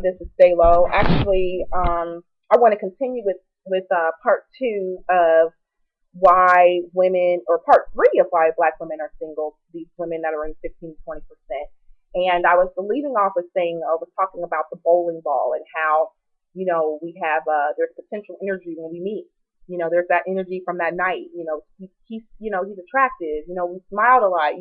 This is Stay Low. Actually, I want to continue with part two of why women, or part three of why Black women are single. These women that are in 15 to 20%. And I was leaving off with saying I was talking about the bowling ball and how we have there's potential energy when we meet. There's that energy from that night. He's attractive. We smiled a lot.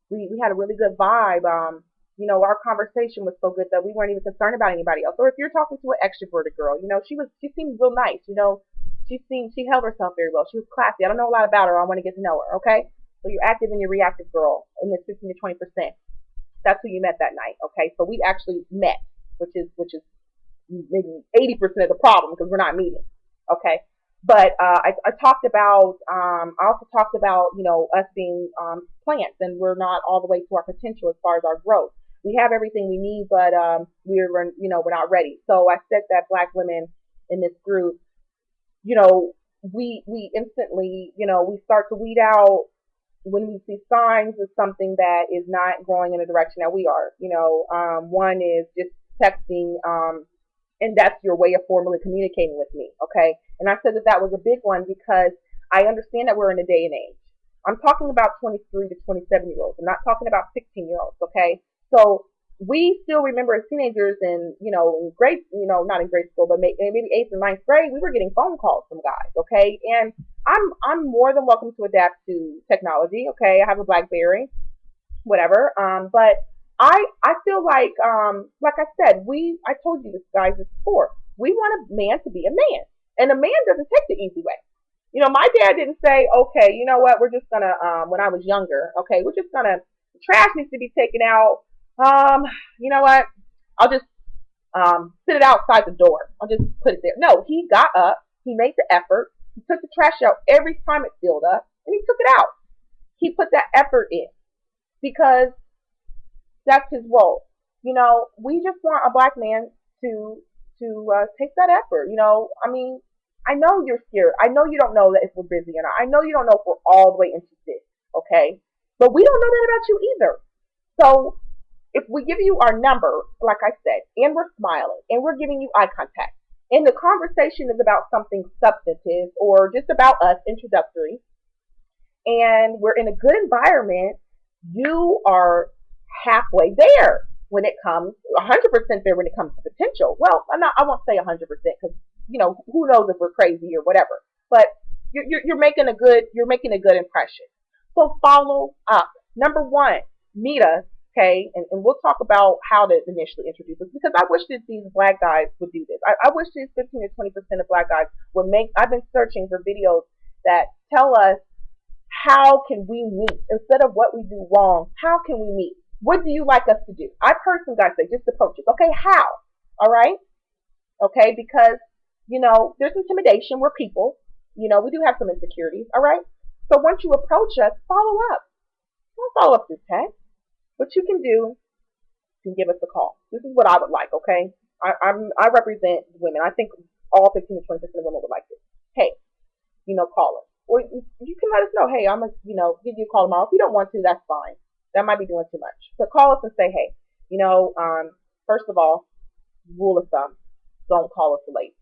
We had a really good vibe. Our conversation was so good that we weren't even concerned about anybody else. Or if you're talking to an extroverted girl, she seemed real nice. She held herself very well. She was classy. I don't know a lot about her. I want to get to know her. Okay, so you're active and you're reactive girl in this 15 to 20%. That's who you met that night. Okay, so we actually met, which is maybe 80% of the problem because we're not meeting. Okay, but I talked about I also talked about us being plants, and we're not all the way to our potential as far as our growth. We have everything we need, but we're not ready. So I said that Black women in this group, we instantly we start to weed out when we see signs of something that is not going in the direction that we are. One is just texting, and that's your way of formally communicating with me. Okay. And I said that that was a big one because I understand that we're in a day and age. I'm talking about 23 to 27-year-olds. I'm not talking about 16-year-olds. Okay. So we still remember as teenagers and, in grade, not in grade school, but maybe eighth or ninth grade, we were getting phone calls from guys. Okay. And I'm more than welcome to adapt to technology. Okay. I have a BlackBerry, whatever. But I feel like I said, I told you this guys before. We want a man to be a man, and a man doesn't take the easy way. My dad didn't say, okay, you know what, we're just gonna when I was younger, okay, we're just gonna trash needs to be taken out. You know what? I'll just sit it outside the door. I'll just put it there. No, he got up, he made the effort, he took the trash out every time it filled up, and he took it out. He put that effort in because that's his role. We just want a Black man to take that effort. I mean, I know you're scared. I know you don't know that if we're busy or not. I know you don't know if we're all the way interested. Okay, but we don't know that about you either. So if we give you our number, like I said, and we're smiling and we're giving you eye contact, and the conversation is about something substantive or just about us, introductory, and we're in a good environment, you are halfway there when it comes 100% there when it comes to potential. Well, I won't say 100% because who knows if we're crazy or whatever. But you're making a good impression. So follow up. Number one, meet us, okay, and we'll talk about how to initially introduce us because I wish that these Black guys would do this. I wish these 15 to 20% of Black guys would make. I've been searching for videos that tell us how can we meet instead of what we do wrong. How can we meet? What do you like us to do? I've heard some guys say just approach it. Okay, how? All right, okay, because there's intimidation. We're people. We do have some insecurities. All right. So once you approach us, follow up. Don't follow up through text. What you can do, you can give us a call. This is what I would like. Okay. I represent women. I think all 15 to 20% of women would like this. Hey, call us. Or you can let us know, hey, I'm going to, give you a call tomorrow. If you don't want to, that's fine. That might be doing too much. But call us and say, hey, first of all, rule of thumb, don't call us late.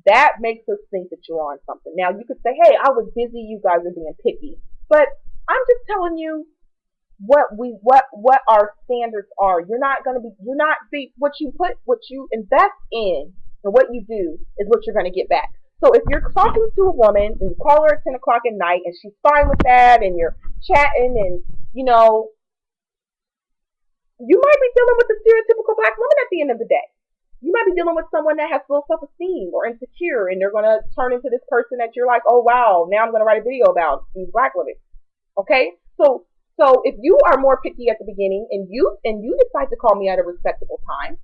That makes us think that you're on something. Now you could say, hey, I was busy, you guys are being picky. But I'm just telling you what our standards are. You're not see what you invest in and what you do is what you're gonna get back. So if you're talking to a woman and you call her at 10 o'clock at night and she's fine with that and you're chatting and you might be dealing with the stereotypical Black woman at the end of the day. You might be dealing with someone that has low self-esteem or insecure, and they're going to turn into this person that you're like, oh wow, now I'm going to write a video about these Black women. Okay, so if you are more picky at the beginning and you decide to call me at a respectable time,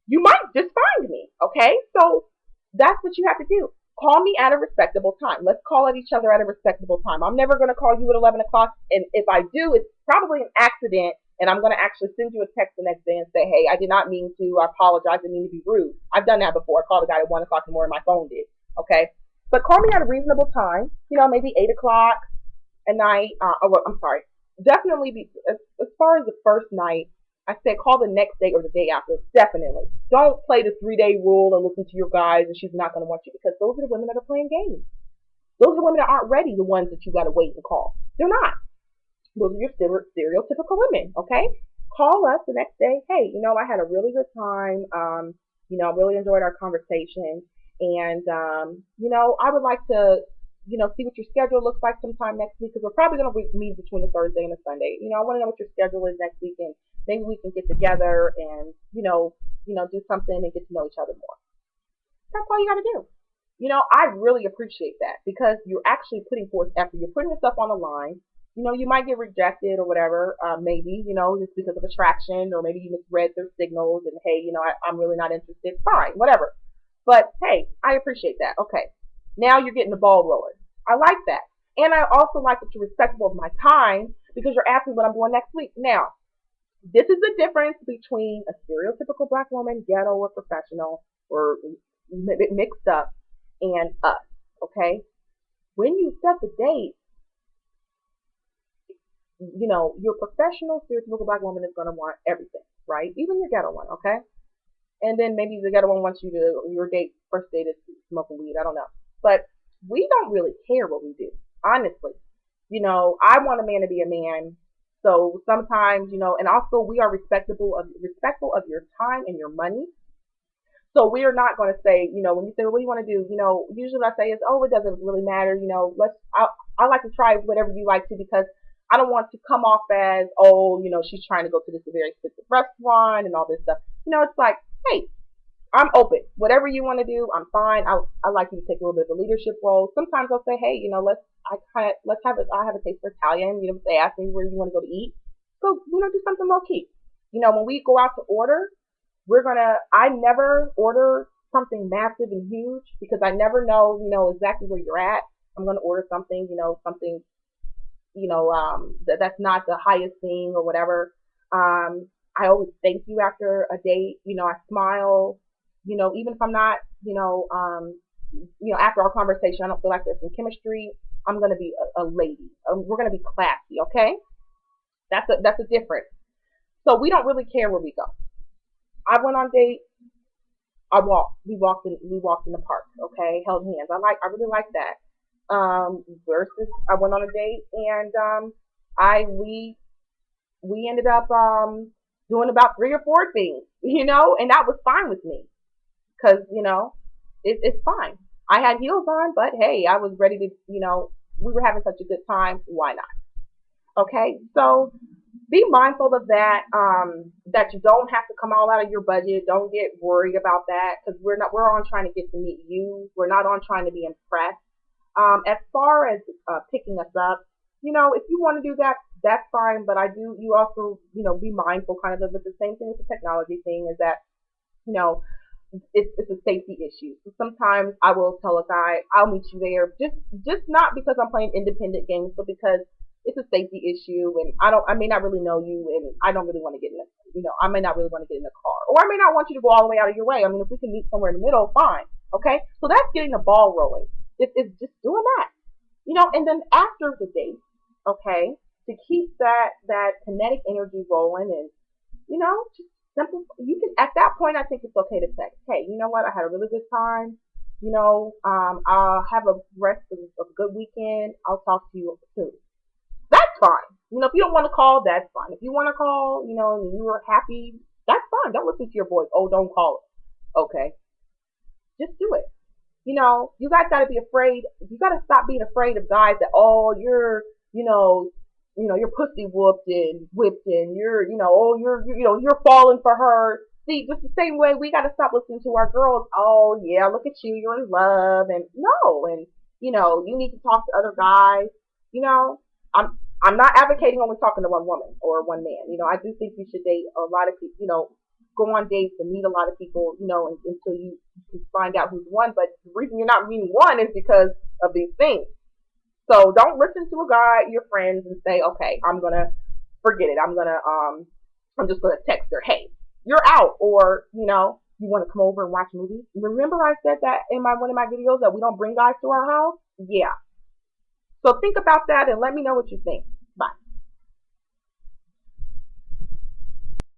you might just find me. Okay, so that's what you have to do. Call me at a respectable time. Let's call at each other at a respectable time. I'm never going to call you at 11 o'clock, and if I do, it's probably an accident. And I'm going to actually send you a text the next day and say, hey, I did not mean to. I apologize. I didn't mean to be rude. I've done that before. I called a guy at 1 o'clock in the morning. My phone did. Okay. But call me at a reasonable time, maybe 8 o'clock at night. I'm sorry. Definitely as far as the first night, I said call the next day or the day after. Definitely. Don't play the 3-day rule and listen to your guys and she's not going to want you because those are the women that are playing games. Those are the women that aren't ready, the ones that you got to wait and call. They're not. Those are your stereotypical women, okay? Call us the next day. Hey, I had a really good time. I really enjoyed our conversation. And, I would like to, see what your schedule looks like sometime next week because we're probably going to meet between a Thursday and a Sunday. I want to know what your schedule is next week and maybe we can get together and, do something and get to know each other more. That's all you got to do. I really appreciate that because you're actually putting forth effort. You're putting yourself on the line. You might get rejected or whatever, maybe, just because of attraction, or maybe you misread their signals and, hey, I'm really not interested. Fine, whatever. But, hey, I appreciate that. Okay. Now you're getting the ball rolling. I like that. And I also like that you're respectful of my time because you're asking what I'm doing next week. Now, this is the difference between a stereotypical black woman, ghetto or professional, or mixed up, and us. Okay? When you set the date, your professional stereotypical black woman is going to want everything, right? Even your ghetto one, okay? And then maybe the ghetto one wants you to, your first date is smoking weed. I don't know. But we don't really care what we do, honestly. I want a man to be a man. So sometimes, and also we are respectful of your time and your money. So we are not going to say, when you say, well, what do you want to do? Usually what I say is, oh, it doesn't really matter. I like to try whatever you like to because I don't want to come off as, oh, she's trying to go to this very expensive restaurant and all this stuff. It's like, hey, I'm open. Whatever you want to do, I'm fine. I like you to take a little bit of a leadership role. Sometimes I'll say, hey, I have a taste for Italian. If they ask me where you want to go to eat, go, do something low key. When we go out to order, I never order something massive and huge because I never know, exactly where you're at. I'm going to order something, something, that's not the highest thing or whatever. I always thank you after a date. I smile, even if I'm not, after our conversation, I don't feel like there's some chemistry. I'm going to be a lady. We're going to be classy. Okay. That's a difference. So we don't really care where we go. I went on dates. I walked. We walked in the park. Okay, held hands. I really like that. Versus I went on a date and I we ended up doing about 3 or 4 things, and that was fine with me because it's fine. I had heels on, but hey, I was ready to, we were having such a good time. Why not? Okay, so be mindful of that. That you don't have to come all out of your budget. Don't get worried about that because we're on trying to get to meet you. We're not on trying to be impressed. As far as picking us up, if you want to do that, that's fine. But you also, be mindful kind of the same thing with the technology thing is that, you know, it's a safety issue. So sometimes I will tell a guy, I'll meet you there, just not because I'm playing independent games, but because it's a safety issue, and I may not really know you, and I don't really want to get in the, I may not really want to get in the car, or I may not want you to go all the way out of your way. I mean, if we can meet somewhere in the middle, fine. Okay, so that's getting the ball rolling. It's just doing that, and then after the date, okay, to keep that kinetic energy rolling, and just simple. You can at that point, I think it's okay to say, hey, you know what? I had a really good time. I'll have a rest of a good weekend. I'll talk to you soon. That's fine. If you don't want to call, that's fine. If you want to call, and you were happy, that's fine. Don't listen to your voice. Oh, don't call it. Okay, just do it. You guys got to be afraid. You got to stop being afraid of guys that, oh, you're pussy whooped and whipped and you're falling for her. See, just the same way we got to stop listening to our girls. Oh yeah, look at you, you're in love, and no, and you need to talk to other guys. I'm not advocating only talking to one woman or one man. I do think you should date a lot of people. Go on dates and meet a lot of people. Until you can find out who's one. But the reason you're not meeting one is because of these things. So don't listen to a guy, your friends, and say, okay, I'm gonna forget it. I'm just gonna text her, hey, you're out, or you want to come over and watch movies. Remember I said that in one of my videos that we don't bring guys to our house. Yeah. So think about that and let me know what you think.